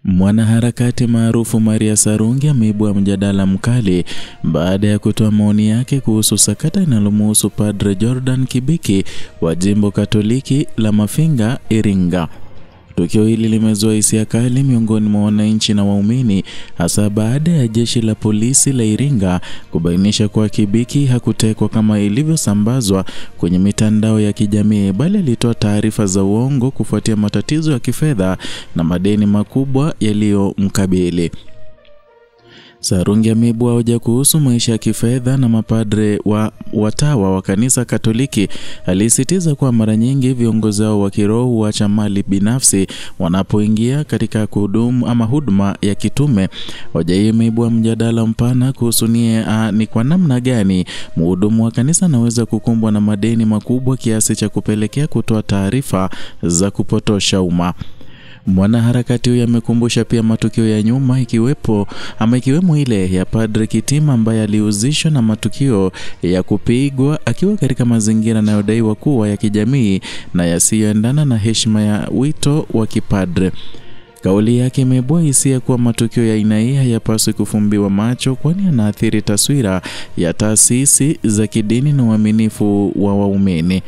Mwanaharakati maarufu Maria Sarungi ameibua mjadala mkali baada ya kutoa maoni yake kuhusu sakata linalomhusu Padre Jordan Kibiki wa Jimbo Katoliki la Mafinga, Iringa. Tukio hili limezua hisia kali miongoni mwa wananchi na waumini, hasa baada ya jeshi la polisi la Iringa kubainisha kuwa Kibiki hakutekwa kama ilivyosambazwa kwenye mitandao ya kijamii, bali alitoa taarifa za uongo kufuatia matatizo ya kifedha na madeni makubwa yaliyomkabili. Sarungi ameibua hoja kuhusu maisha ya kifedha na mapadre wa watawa wa kanisa Katoliki. Alisisitiza kuwa mara nyingi viongozi wao wa kiroho huacha mali binafsi wanapoingia katika huduma ya kitume. Hoja hii imeibua mjadala mpana kuhusu ni kwa namna gani mhudumu wa kanisa anaweza kukumbwa na madeni makubwa kiasi cha kupelekea kutoa taarifa za kupotosha umma. Mwanaharakati huyo amekumbusha pia matukio ya nyuma ikiwemo ile ya Padre Kitima ambaye alihusishwa na matukio ya kupigwa akiwa katika mazingira yanayodaiwa kuwa ya kijamii na yasiyoendana na heshima ya wito wa kipadre. Kauli yake imeibua hisia kuwa matukio ya aina hii hayapaswi kufumbiwa macho, kwani yanaathiri taswira ya taasisi za kidini na uaminifu wa waumini.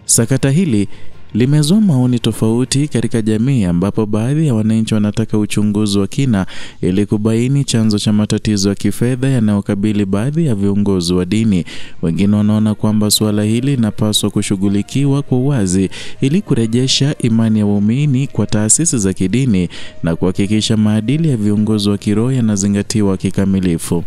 Sakata hili limezua maoni tofauti katika jamii, ambapo baadhi ya wananchi wanataka uchunguzi wa kina ili kubaini chanzo cha matatizo ya kifedha yanayokabili baadhi ya viongozi wa dini. Wengine wanaona kwamba suala hili linapaswa kushughulikiwa kwa uwazi ili kurejesha imani ya waumini kwa taasisi za kidini na kuhakikisha maadili ya viongozi wa kiroho yanazingatiwa kikamilifu.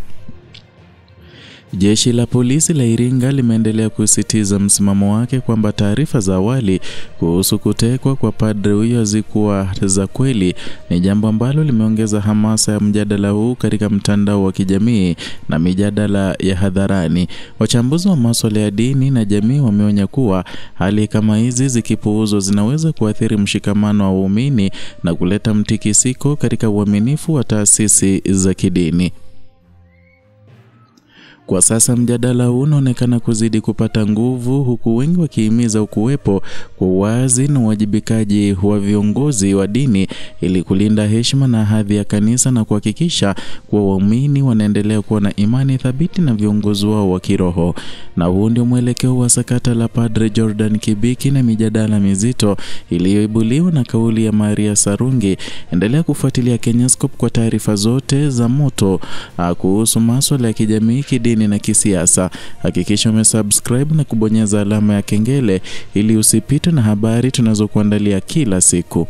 Jeshi la polisi la Iringa limeendelea kusisitiza msimamo wake kwamba taarifa za awali kuhusu kutekwa kwa padre huyo hazikuwa za kweli. Ni jambo ambalo limeongeza hamasa ya mjadala huu katika mtandao wa kijamii na mijadala ya hadharani. Wachambuzi wa masuala ya dini na jamii wameonya kuwa hali kama hizi zikipuuzwa zinaweza kuathiri mshikamano wa waumini na kuleta mtikisiko katika uaminifu wa taasisi za kidini. Kwa sasa mjadala huu unaonekana kuzidi kupata nguvu, huku wengi wakihimiza kuwepo kwa uwazi na uwajibikaji wa viongozi wa dini ili kulinda heshima na hadhi ya kanisa na kuhakikisha kuwa waumini wanaendelea kuwa na imani thabiti na viongozi wao wa kiroho. Na huu ndio mwelekeo wa sakata la Padre Jordan Kibiki na mijadala mizito iliyoibuliwa na kauli ya Maria Sarungi. Endelea kufuatilia Kenyascope kwa taarifa zote za moto kuhusu masuala ya kijamii, kidini na kisiasa. Hakikisha umesubscribe na kubonyeza alama ya kengele ili usipitwe na habari tunazokuandalia kila siku.